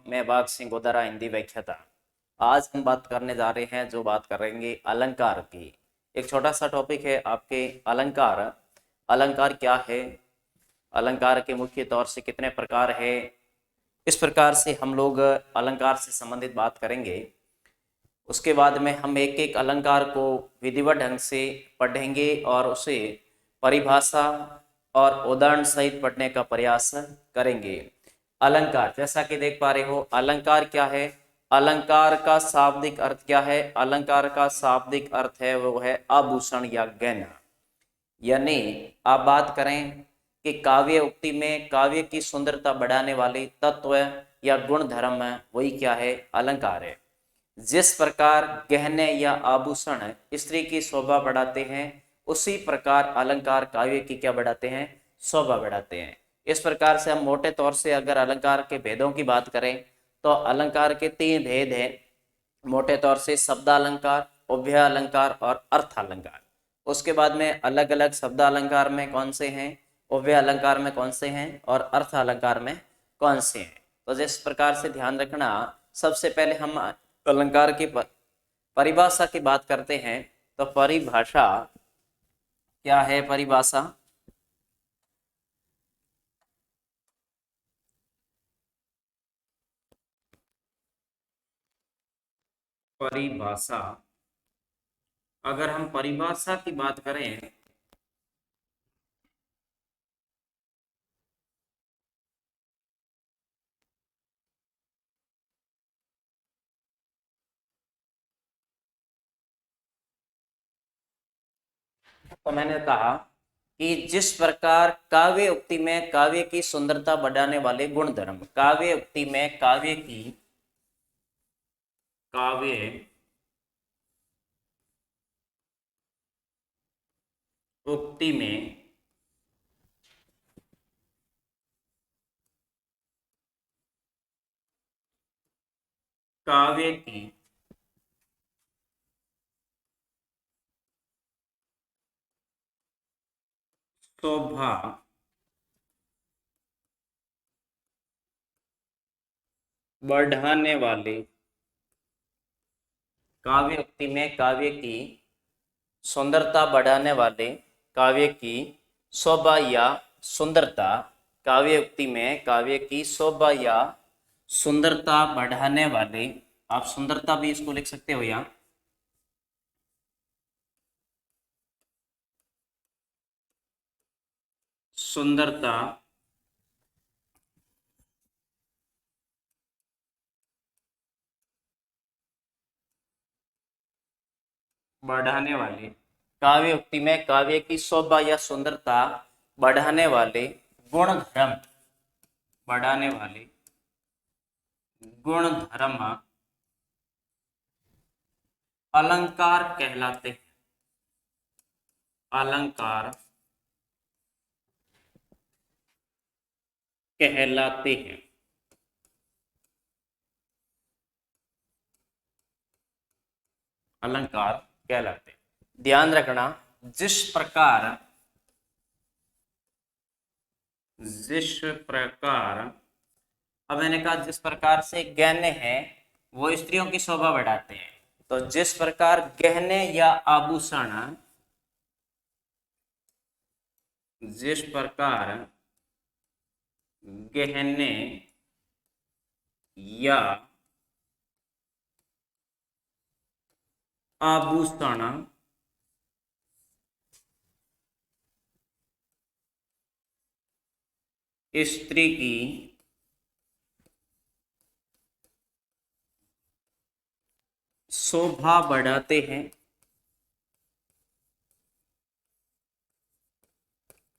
मैं बाग सिंह गोदारा हिंदी व्याख्याता। आज हम बात करने जा रहे हैं जो बात करेंगे अलंकार की। एक छोटा सा टॉपिक है आपके अलंकार। अलंकार क्या है, अलंकार के मुख्य तौर से कितने प्रकार है, इस प्रकार से हम लोग अलंकार से संबंधित बात करेंगे। उसके बाद में हम एक एक अलंकार को विधिवत ढंग से पढ़ेंगे और उसे परिभाषा और उदाहरण सहित पढ़ने का प्रयास करेंगे। अलंकार जैसा कि देख पा रहे हो, अलंकार क्या है, अलंकार का शाब्दिक अर्थ क्या है। अलंकार का शाब्दिक अर्थ है वो है आभूषण या गहना। यानी आप बात करें कि काव्य उक्ति में काव्य की सुंदरता बढ़ाने वाले तत्व या गुण धर्म वही क्या है, अलंकार है। जिस प्रकार गहने या आभूषण स्त्री की शोभा बढ़ाते हैं, उसी प्रकार अलंकार काव्य की क्या बढ़ाते हैं, शोभा बढ़ाते हैं। इस प्रकार से हम मोटे तौर से अगर अलंकार के भेदों की बात करें तो अलंकार के 3 भेद हैं मोटे तौर से, शब्दालंकार, उभय अलंकार और अर्थ अलंकार। उसके बाद में अलग अलग शब्द अलंकार में कौन से हैं, उभय अलंकार में कौन से हैं और अर्थ अलंकार में कौन से हैं। तो जिस प्रकार से ध्यान रखना, सबसे पहले हम अलंकार की परिभाषा की बात करते हैं। तो परिभाषा क्या है, परिभाषा परिभाषा अगर हम परिभाषा की बात करें तो मैंने कहा कि जिस प्रकार काव्य उक्ति में काव्य की सुंदरता बढ़ाने वाले गुण धर्म, काव्य उक्ति में काव्य उक्ति में काव्य की शोभा बढ़ाने वाले, काव्य उक्ति में काव्य की सुंदरता बढ़ाने वाले, काव्य की शोभा या सुंदरता, काव्य उक्ति में काव्य की शोभा या सुंदरता बढ़ाने वाले, आप सुंदरता भी इसको लिख सकते हो यहाँ, सुंदरता बढ़ाने वाले, काव्य उक्ति में काव्य की शोभा या सुंदरता बढ़ाने वाले गुण धर्म, बढ़ाने वाले गुण धर्म अलंकार कहलाते हैं। अलंकार कहलाते हैं। अलंकार कहलाते हैं। ध्यान रखना, जिस प्रकार जिस प्रकार अब मैंने कहा जिस प्रकार से गहने हैं वो स्त्रियों की शोभा बढ़ाते हैं, तो जिस प्रकार गहने या आभूषण, जिस प्रकार गहने या आभूषण स्त्री की शोभा बढ़ाते हैं,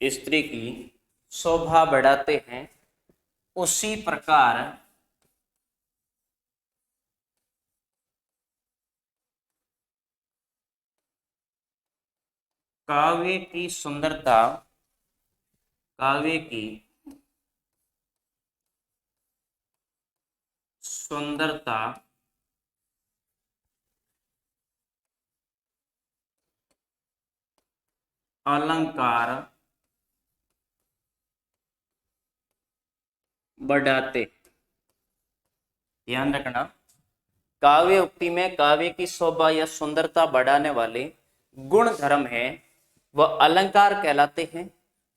स्त्री की शोभा बढ़ाते हैं, उसी प्रकार काव्य की सुंदरता, काव्य की सुंदरता अलंकार बढ़ाते। ध्यान रखना, काव्य उक्ति में काव्य की शोभा या सुंदरता बढ़ाने वाले गुण धर्म है वह अलंकार कहलाते हैं।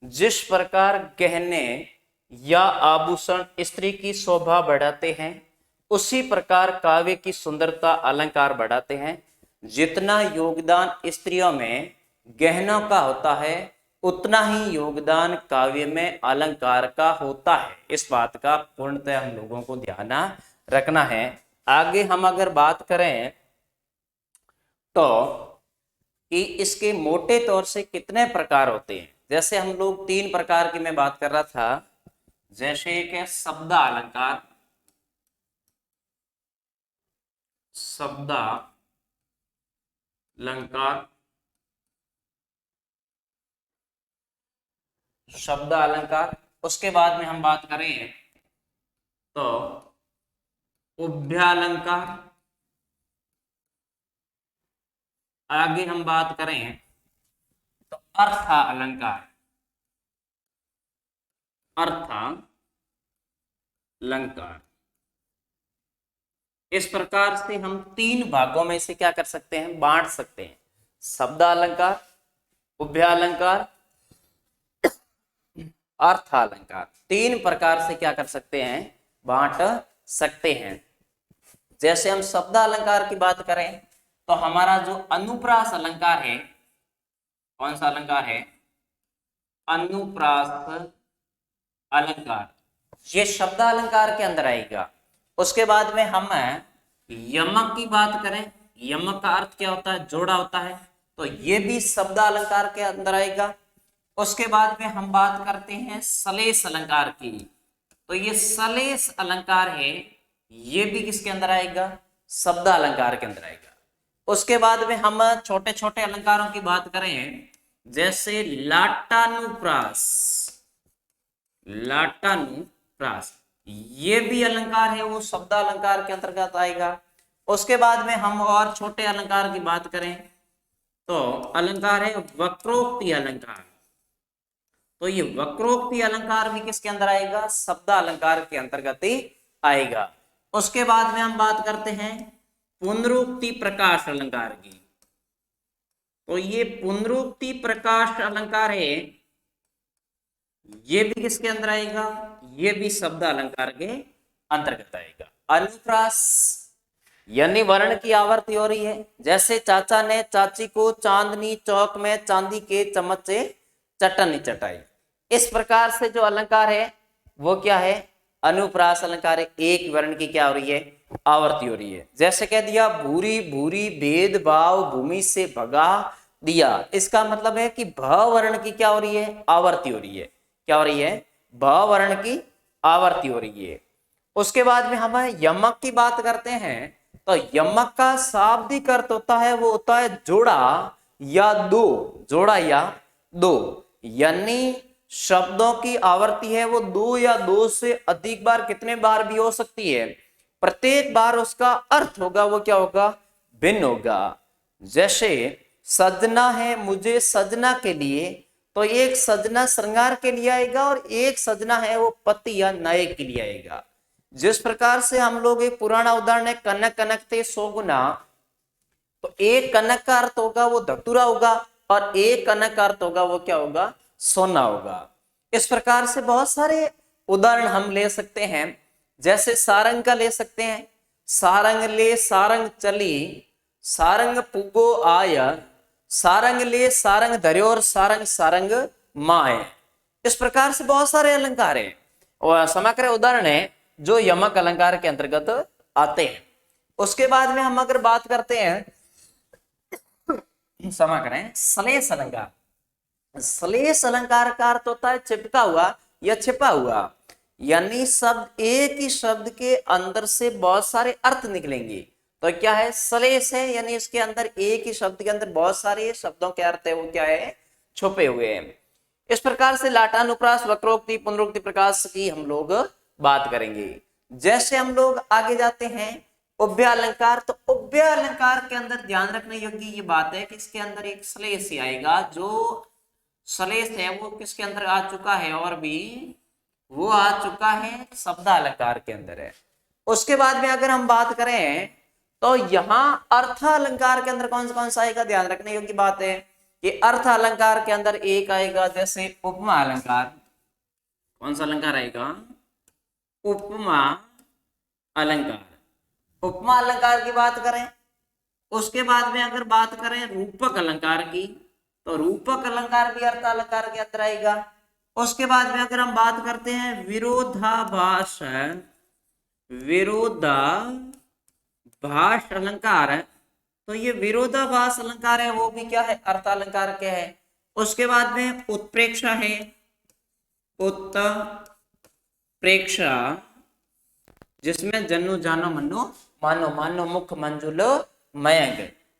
जिस प्रकार गहने या आभूषण स्त्री की शोभा बढ़ाते हैं, उसी प्रकार काव्य की सुंदरता अलंकार बढ़ाते हैं। जितना योगदान स्त्रियों में गहनों का होता है, उतना ही योगदान काव्य में अलंकार का होता है। इस बात का पूर्णतः हम लोगों को ध्यान रखना है। आगे हम अगर बात करें तो कि इसके मोटे तौर से कितने प्रकार होते हैं, जैसे हम लोग 3 प्रकार की मैं बात कर रहा था, जैसे एक है शब्द अलंकार, शब्द अलंकार, शब्द अलंकार। उसके बाद में हम बात करें तो उभयालंकार। आगे हम बात करें तो अर्थ अलंकार, अर्थ अलंकार। इस प्रकार से हम 3 भागों में से क्या कर सकते हैं, बांट सकते हैं। शब्द अलंकार, उभयालंकार, अर्थ अलंकार, 3 प्रकार से क्या कर सकते हैं, बांट सकते हैं। जैसे हम शब्द अलंकार की बात करें तो हमारा जो अनुप्रास अलंकार है, कौन सा अलंकार है, अनुप्रास अलंकार, ये शब्द अलंकार के अंदर आएगा। उसके बाद में हम यमक की बात करें, यमक का अर्थ क्या होता है, जोड़ा होता है, तो ये भी शब्द अलंकार के अंदर आएगा। उसके बाद में हम बात करते हैं सलेस अलंकार की, तो ये सलेस अलंकार है, ये भी किसके अंदर आएगा, शब्द अलंकार के अंदर आएगा। उसके बाद में हम छोटे छोटे अलंकारों की बात करें, जैसे लाटानुप्रास, लाटानुप्रास, ये भी अलंकार है, वो शब्द अलंकार के अंतर्गत आएगा। उसके बाद में हम और छोटे अलंकार की बात करें तो अलंकार है वक्रोक्ति अलंकार, तो ये वक्रोक्ति अलंकार भी किसके अंदर आएगा, शब्द अलंकार के अंतर्गत ही आएगा। उसके बाद में हम बात करते हैं पुनरुक्ति प्रकाश अलंकार की, तो ये पुनरुक्ति प्रकाश अलंकार है, ये भी किसके अंदर आएगा, ये भी शब्द अलंकार के अंतर्गत आएगा। अनुप्रास यानी वर्ण की आवर्ती हो रही है, जैसे चाचा ने चाची को चांदनी चौक में चांदी के चम्मच से चटनी चटाई। इस प्रकार से जो अलंकार है वो क्या है, अनुप्रास अलंकार है, एक वर्ण की क्या हो रही है, आवर्ती हो रही है। जैसे कह दिया भूरी भूरी भेदभाव भूमि से भगा दिया, इसका मतलब है कि भ वर्ण की क्या हो रही है, आवर्ती हो रही है। क्या हो रही है, भ वर्ण की आवर्ती हो रही है। उसके बाद में हम यमक की बात करते हैं तो यमक का शाब्दिक अर्थ होता है, वो होता है जोड़ा या दो, जोड़ा या दो, यानी शब्दों की आवर्ती है वो 2 या 2 से अधिक बार, कितने बार भी हो सकती है, प्रत्येक बार उसका अर्थ होगा वो क्या होगा, भिन्न होगा। जैसे सजना है मुझे सजना के लिए, तो एक सजना श्रृंगार के लिए आएगा और एक सजना है वो पति या नायक के लिए आएगा। जिस प्रकार से हम लोग एक पुराना उदाहरण है कनक कनक थे सो गुना, तो एक कनक का अर्थ होगा वो धतूरा होगा और एक कनक का अर्थ होगा वो क्या होगा, सोना होगा। इस प्रकार से बहुत सारे उदाहरण हम ले सकते हैं। जैसे सारंग का ले सकते हैं, सारंग ले सारंग चली, सारंग पुगो आय, सारंग ले सारंग धर्यो और सारंग सारंग माए। इस प्रकार से बहुत सारे अलंकार हैं और समग्र उदाहरण है जो यमक अलंकार के अंतर्गत आते हैं। उसके बाद में हम अगर बात करते हैं क्षमा करें सलेस अलंकार, सलेस अलंकार का अर्थ होता है चिपका हुआ या छिपा हुआ, यानी शब्द एक ही शब्द के अंदर से बहुत सारे अर्थ निकलेंगे, तो क्या है, सलेस है, यानी इसके अंदर एक ही शब्द के अंदर बहुत सारे शब्दों के अर्थ है वो क्या है, छुपे हुए हैं। इस प्रकार से लाटानुप्रास वक्रोक्ति पुनरुक्ति प्रकाश की हम लोग बात करेंगे। जैसे हम लोग आगे जाते हैं उभय अलंकार, तो उभय अलंकार के अंदर ध्यान रखने योग्य ये बात है कि इसके अंदर एक सलेस ही आएगा, जो सलेस है वो किसके अंदर आ चुका है, और भी वो आ चुका है शब्द अलंकार के अंदर है। उसके बाद में अगर हम बात करें तो यहां अर्थ अलंकार के अंदर कौन सा आएगा, ध्यान रखने योग्य बात है कि अर्थ अलंकार के अंदर एक आएगा जैसे उपमा अलंकार। कौन सा अलंकार आएगा, उपमा अलंकार। उपमा अलंकार की बात करें, उसके बाद में अगर बात करें रूपक अलंकार की, तो रूपक अलंकार भी अर्थ अलंकार के अंदर आएगा। उसके बाद में अगर हम बात करते हैं विरोधाभास, विरोधाभास अलंकार है, तो ये विरोधाभास अलंकार है वो भी क्या है, अर्थ अलंकार के है। उसके बाद में उत्प्रेक्षा है, उत्प्रेक्षा जिसमें जन्नु जानो मनो मानो, मानो मुख मंजुलो मयंक।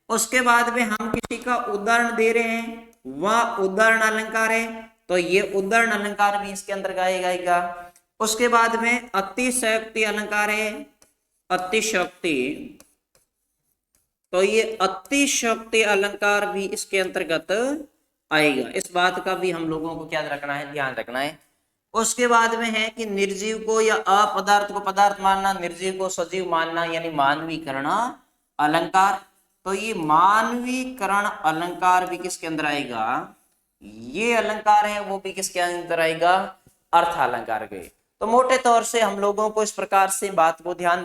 उसके बाद में हम किसी का उदाहरण दे रहे हैं, वह उदाहरण अलंकार है, तो ये उदाहरण अलंकार भी इसके अंदर गाएगा। उसके बाद में अतिशयोक्ति अलंकार है, अतिशयोक्ति, तो ये अतिशयोक्ति अलंकार भी इसके अंतर्गत आएगा। इस बात का भी हम लोगों को क्या रखना है, ध्यान रखना है। उसके बाद में है कि निर्जीव को या अपदार्थ को पदार्थ मानना, निर्जीव को सजीव मानना, यानी मानवीकरण अलंकार। तो ये मानवीकरण अलंकार भी किसके अंदर आएगा, ये अलंकार है वो भी किसके अंदर आएगा, अर्थ अलंकार के। तो मोटे तौर से हम लोगों को इस प्रकार से बात को ध्यान,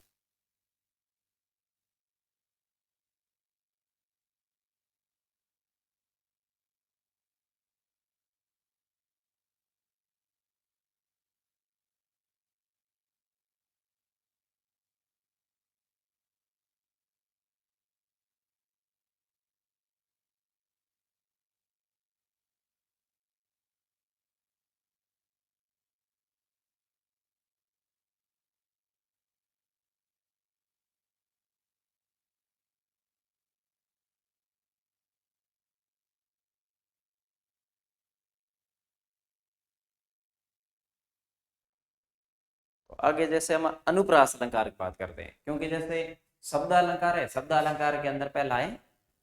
तो आगे जैसे हम अनुप्रास अलंकार की बात करते हैं, क्योंकि जैसे शब्द अलंकार है, शब्द अलंकार के अंदर पहला है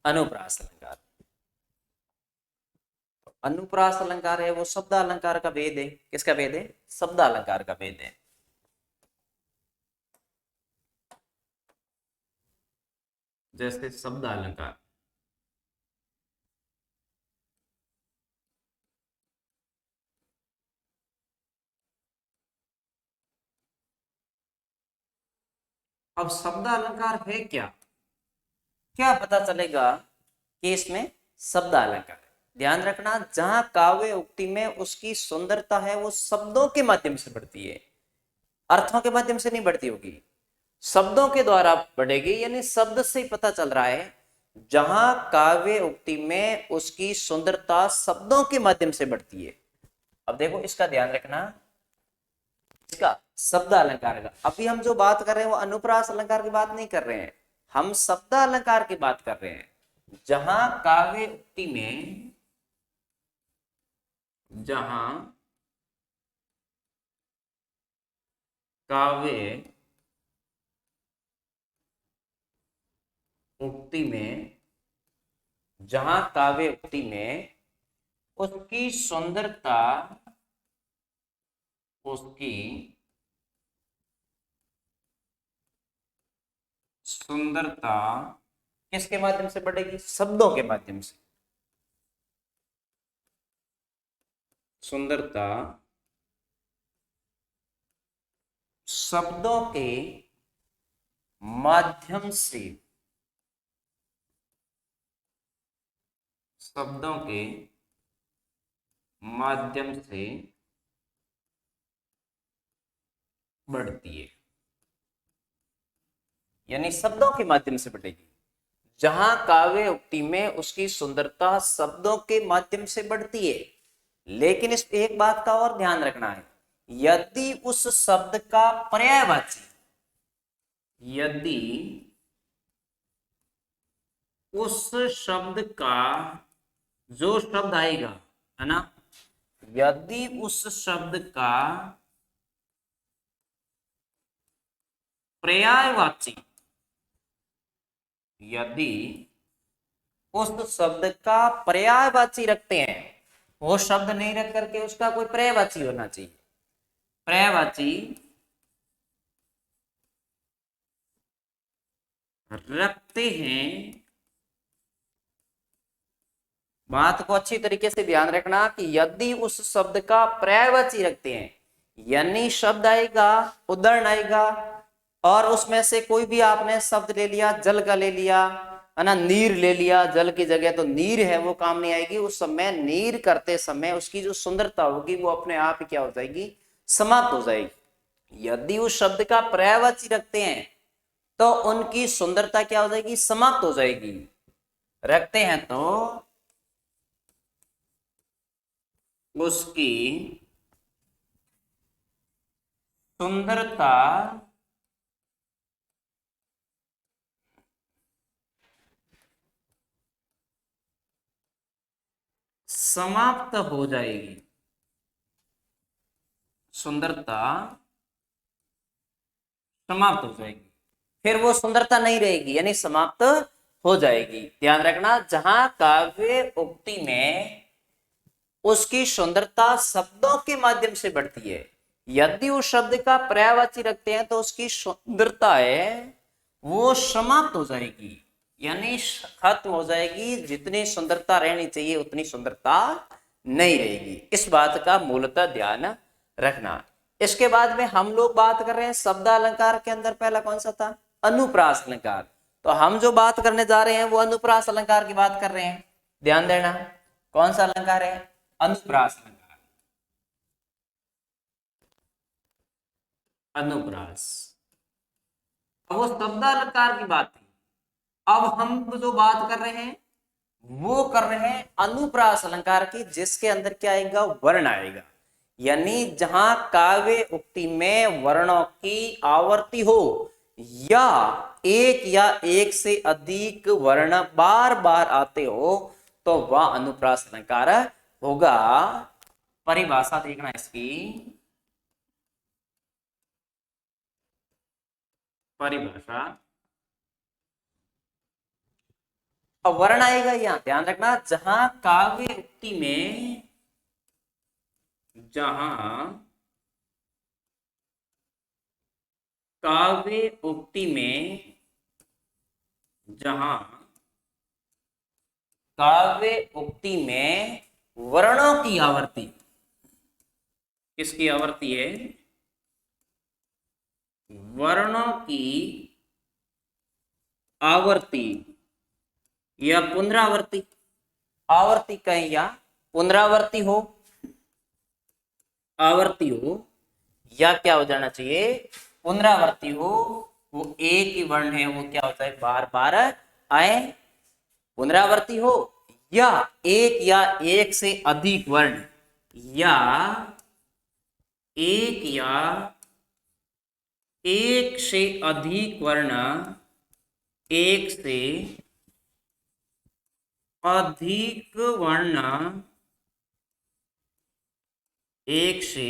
अनुप्रास अलंकार। तो अनुप्रास अलंकार है वो शब्द अलंकार का भेद है, किसका भेद है, शब्द अलंकार का भेद है। जैसे शब्द अलंकार, अब शब्द अलंकार है क्या, क्या पता चलेगा कि इसमें शब्द अलंकार है। ध्यान रखना, जहां काव्य उक्ति में उसकी सुंदरता है वो शब्दों के माध्यम से बढ़ती है, अर्थों के माध्यम से नहीं बढ़ती होगी, शब्दों के द्वारा बढ़ेगी। यानी शब्द से ही पता चल रहा है, जहां काव्य उक्ति में उसकी सुंदरता शब्दों के माध्यम से बढ़ती है। अब देखो इसका ध्यान रखना, इसका शब्द अलंकार का, अभी हम जो बात कर रहे हैं वो अनुप्रास अलंकार की बात नहीं कर रहे हैं, हम शब्द अलंकार की बात कर रहे हैं। जहां काव्य उक्ति में, जहां काव्य उक्ति में, जहां काव्य उक्ति में उसकी सुंदरता, उसकी सुंदरता किसके माध्यम से बढ़ेगी, शब्दों के माध्यम से। सुंदरता शब्दों के माध्यम से, शब्दों के माध्यम से बढ़ती है, यानी शब्दों के माध्यम से बढ़ेगी। जहां काव्य उक्ति में उसकी सुंदरता शब्दों के माध्यम से बढ़ती है, लेकिन इस एक बात का और ध्यान रखना है, यदि उस शब्द का पर्यायवाची, यदि उस शब्द का, जो शब्द आएगा है ना, यदि उस शब्द का पर्यायवाची, यदि उस शब्द का पर्यायवाची रखते हैं, वो शब्द नहीं रख करके उसका कोई पर्यायवाची होना चाहिए, पर्यायवाची रखते हैं। बात को अच्छी तरीके से ध्यान रखना कि यदि उस शब्द का पर्यायवाची रखते हैं, यानी शब्द आएगा, उदाहरण आएगा, और उसमें से कोई भी आपने शब्द ले लिया, जल का ले लिया है ना, नीर ले लिया, जल की जगह तो नीर है, वो काम नहीं आएगी। उस समय नीर करते समय उसकी जो सुंदरता होगी वो अपने आप ही क्या हो जाएगी, समाप्त हो जाएगी। यदि उस शब्द का पर्यायवाची रखते हैं तो उनकी सुंदरता क्या हो जाएगी, समाप्त हो जाएगी। रखते हैं तो उसकी सुंदरता समाप्त हो जाएगी। सुंदरता समाप्त हो जाएगी, फिर वो सुंदरता नहीं रहेगी, यानी समाप्त हो जाएगी। ध्यान रखना, जहां काव्य उक्ति में उसकी सुंदरता शब्दों के माध्यम से बढ़ती है, यदि उस शब्द का पर्यायवाची रखते हैं तो उसकी सुंदरता है वो समाप्त हो जाएगी, यानी खत्म हो जाएगी। जितनी सुंदरता रहनी चाहिए उतनी सुंदरता नहीं रहेगी। इस बात का मूलतः ध्यान रखना। इसके बाद में हम लोग बात कर रहे हैं शब्द अलंकार के अंदर पहला कौन सा था, अनुप्रास अलंकार। तो हम जो बात करने जा रहे हैं वो अनुप्रास अलंकार की बात कर रहे हैं। ध्यान देना, कौन सा अलंकार है, अनुप्रास अलंकार। अनुप्रास, वो शब्द अलंकार की बात थी। अब हम जो बात कर रहे हैं वो कर रहे हैं अनुप्रास अलंकार की, जिसके अंदर क्या आएगा, वर्ण आएगा। यानी जहां काव्य उक्ति में वर्णों की आवर्ती हो या एक से अधिक वर्ण बार बार आते हो तो वह अनुप्रास अलंकार होगा। परिभाषा देखना इसकी, परिभाषा। अब वर्ण आएगा, यहां ध्यान रखना, जहां काव्य उक्ति में, जहां काव्य उक्ति में, जहां काव्य उक्ति में वर्णों की आवर्ती, किसकी आवर्ती है, वर्णों की आवर्ती या पुनरावर्ती, आवर्ती कहें या पुनरावर्ती हो, आवर्ती हो या क्या हो जाना चाहिए, पुनरावर्ती हो, वो एक ही वर्ण है वो क्या होता है, बार बार आए। पुनरावर्ती हो या एक से अधिक वर्ण, या एक से अधिक वर्ण, एक से अधिक वर्ण, एक से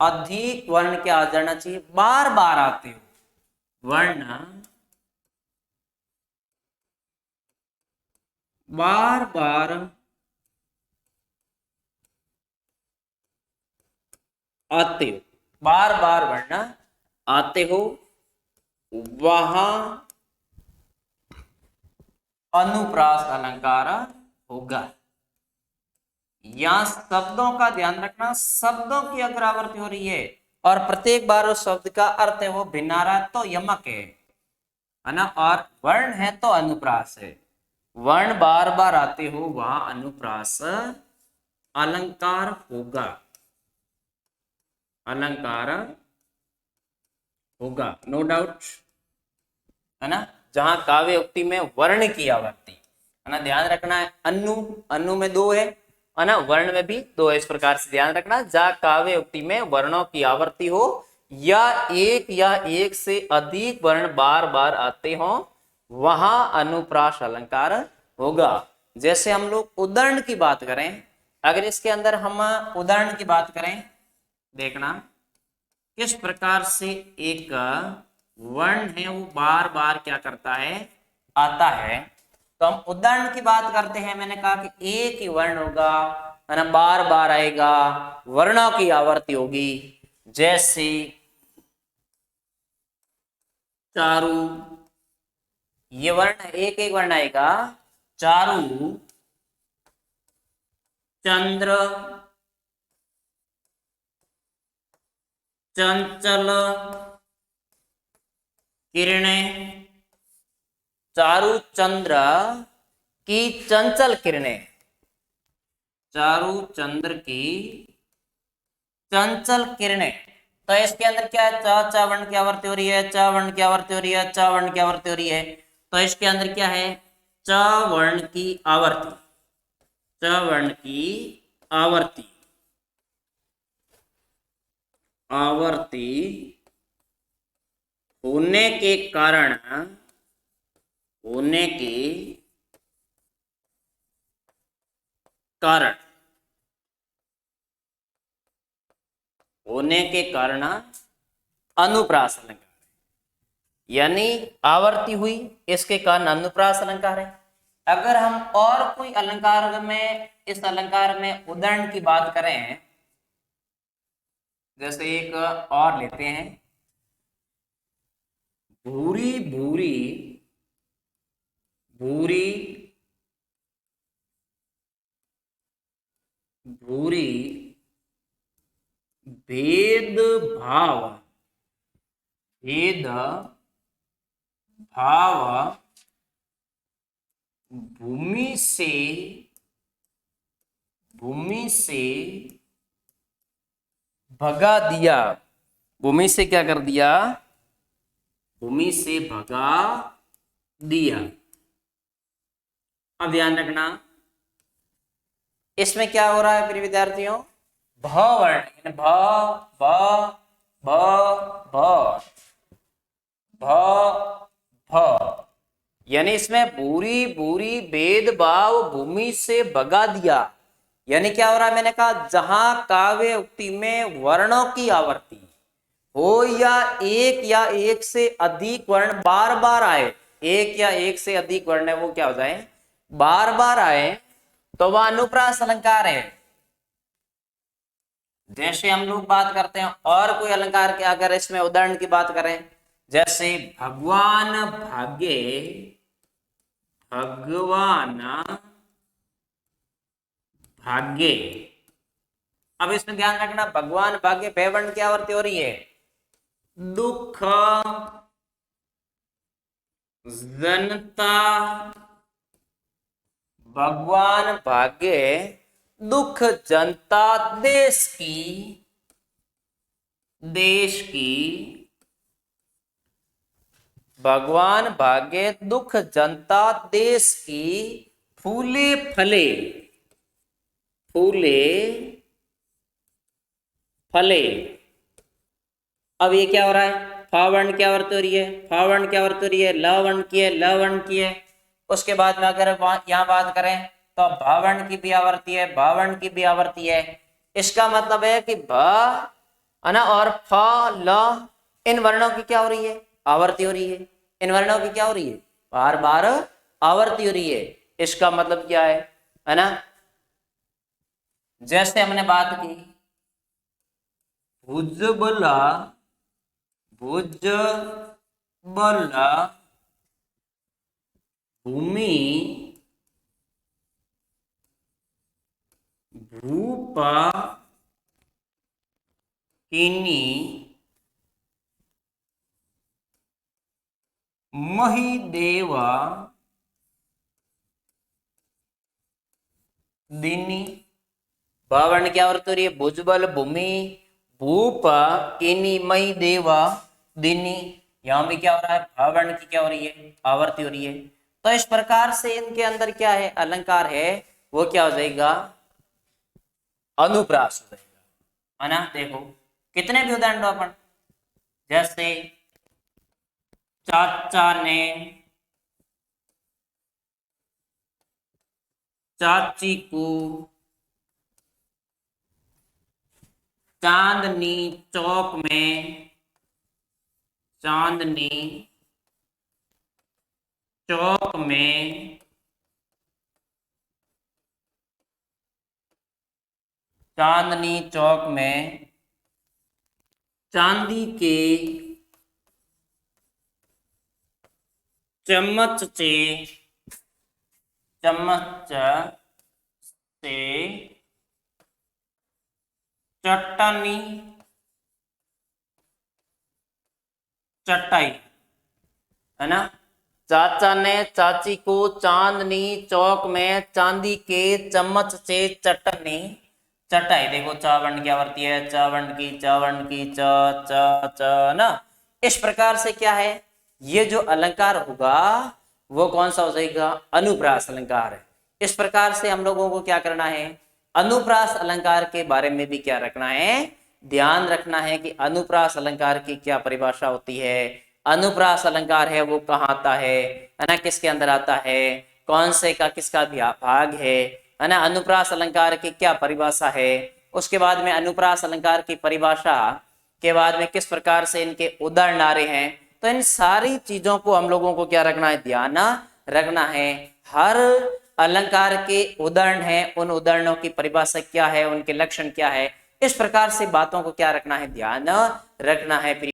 अधिक वर्ण क्या आ जाना चाहिए, बार बार आते हो वर्ण, बार बार आते हो, बार बार वर्ण आते हो, वहां अनुप्रास अलंकार होगा। यहां शब्दों का ध्यान रखना, शब्दों की अगर आवृत्ति हो रही है और प्रत्येक बार उस शब्द का अर्थ है वो भिन्न आ रहा है तो यमक है ना, और वर्ण है तो अनुप्रास है। वर्ण बार बार आते हो वहां अनुप्रास अलंकार होगा, अलंकार होगा, नो डाउट, है ना। जहां काव्य उक्ति में वर्ण की आवृत्ति, है ना, ध्यान रखना है, अनु, अनु में दो है ना, वर्ण में भी दो है, इस प्रकार से ध्यान रखना। जहां काव्य उक्ति में वर्णों की आवृत्ति हो या एक से अधिक वर्ण बार बार आते हो वहां अनुप्रास अलंकार होगा। जैसे हम लोग उदाहरण की बात करें, अगर इसके अंदर हम उदाहरण की बात करें, देखना किस प्रकार से एक वर्ण है वो बार बार क्या करता है, आता है। तो हम उदाहरण की बात करते हैं, मैंने कहा कि एक ही वर्ण होगा, है ना, बार बार आएगा, वर्णों की आवर्ती होगी। जैसे चारु, ये वर्ण एक एक वर्ण आएगा। चारु चंद्र चंचल किरणें, चारु चंद्र की चंचल किरणें, चारु चंद्र की चंचल किरणें। तो इसके अंदर क्या है, चा वर्ण की आवृत्ति हो रही है, चा वर्ण की आवृत्ति हो रही है, चा वर्ण की आवृत्ति हो रही है। तो इसके अंदर क्या है, चा वर्ण की आवर्ती, चा वर्ण की आवर्ती, आवर्ती होने के कारण, होने के कारण, होने के कारण अनुप्रास अलंकार, यानी आवर्ती हुई इसके कारण अनुप्रास अलंकार है। अगर हम और कोई अलंकार में, इस अलंकार में उदाहरण की बात करें, जैसे एक और लेते हैं, भूरी भूरी, भूरी भूरी भेद भाव, भेद भाव भूमि से, भूमि से भगा दिया, भूमि से क्या कर दिया, भूमि से भगा दिया। अब ध्यान रखना, इसमें क्या हो रहा है प्रिय विद्यार्थियों, भ वर्ण, भ भ भ भ भ भ, यानी इसमें भूरी भूरी भेदभाव भूमि से भगा दिया। यानी क्या हो रहा है, मैंने कहा जहां काव्य उक्ति में वर्णों की आवर्ती हो या एक से अधिक वर्ण बार बार आए, एक या एक से अधिक वर्ण है वो क्या हो जाए, बार बार आए, तो वह अनुप्रास अलंकार है। जैसे हम लोग बात करते हैं और कोई अलंकार के, अगर इसमें उदाहरण की बात करें, जैसे भगवान भाग्य, भगवान भाग्य। अब इसमें ध्यान रखना, भगवान भाग्य भयवर्ण की आवृत्ति हो रही है, दुख जनता, भगवान भाग्य दुख जनता देश की, देश की, भगवान भाग्य दुख जनता देश की, फूले फले, फूले फले। अब ये क्या हो रहा है, फा वर्ण की आवृत्ति हो रही है, फा वर्ण की आवृत्ति हो रही है, ल वर्ण की है, ल वर्ण की है। उसके बाद में अगर यहां बात करें तो भा वर्ण की भी आवृत्ति है, भा वर्ण की भी आवृत्ति है। इसका मतलब है कि भ है ना, और फ ल, इन वर्णों की क्या हो रही है, आवर्ती हो रही है। इन वर्णों की क्या हो रही है, बार बार आवर्ती हो रही है। इसका मतलब क्या है ना, जैसे हमने बात की भुजबला, भुजबला भूमि भूपा किनी महिदेवा दिनी। भावर्ण क्या आवृत्ति हो रही है, भुजबल भूमि भूप किनी मई देवा दिनी। यहां भी क्या हो रहा है, भावर्ण की क्या हो रही है, आवर्ती हो रही है। तो इस प्रकार से इनके अंदर क्या है, अलंकार है, वो क्या हो जाएगा, अनुप्रास हो जाएगा, है ना। देखो कितने भी उदाहरण दो अपन, जैसे चाचा ने, चाची को, चांदनी चौक में, चांदनी चौक में, चांदनी चौक में चांदी के चम्मच से, चम्मच से चटनी, चटाई, है ना। चाचा ने चाची को चांदनी चौक में चांदी के चम्मच से चटनी चटाई। देखो चावंड क्या वर्ती है, चावंड की, चावंड की, च च च ना। इस प्रकार से क्या है, ये जो अलंकार होगा वो कौन सा हो जाएगा, अनुप्रास अलंकार है। इस प्रकार से हम लोगों को क्या करना है, अनुप्रास अलंकार के बारे में भी क्या रखना है, ध्यान रखना है कि अनुप्रास अलंकार की क्या परिभाषा होती है, अनुप्रास अलंकार है वो कहाँ आता है ना, किसके अंदर आता है, कौन से का किसका भाग है ना। अनुप्रास अलंकार की क्या परिभाषा है, उसके बाद में अनुप्रास अलंकार की परिभाषा के बाद में किस प्रकार से इनके उदाहरण आ रहे हैं। तो इन सारी चीजों को हम लोगों को क्या रखना है, ध्यान रखना है। हर अलंकार के उदाहरण है, उन उदाहरणों की परिभाषा क्या है, उनके लक्षण क्या है, इस प्रकार से बातों को क्या रखना है, ध्यान रखना है।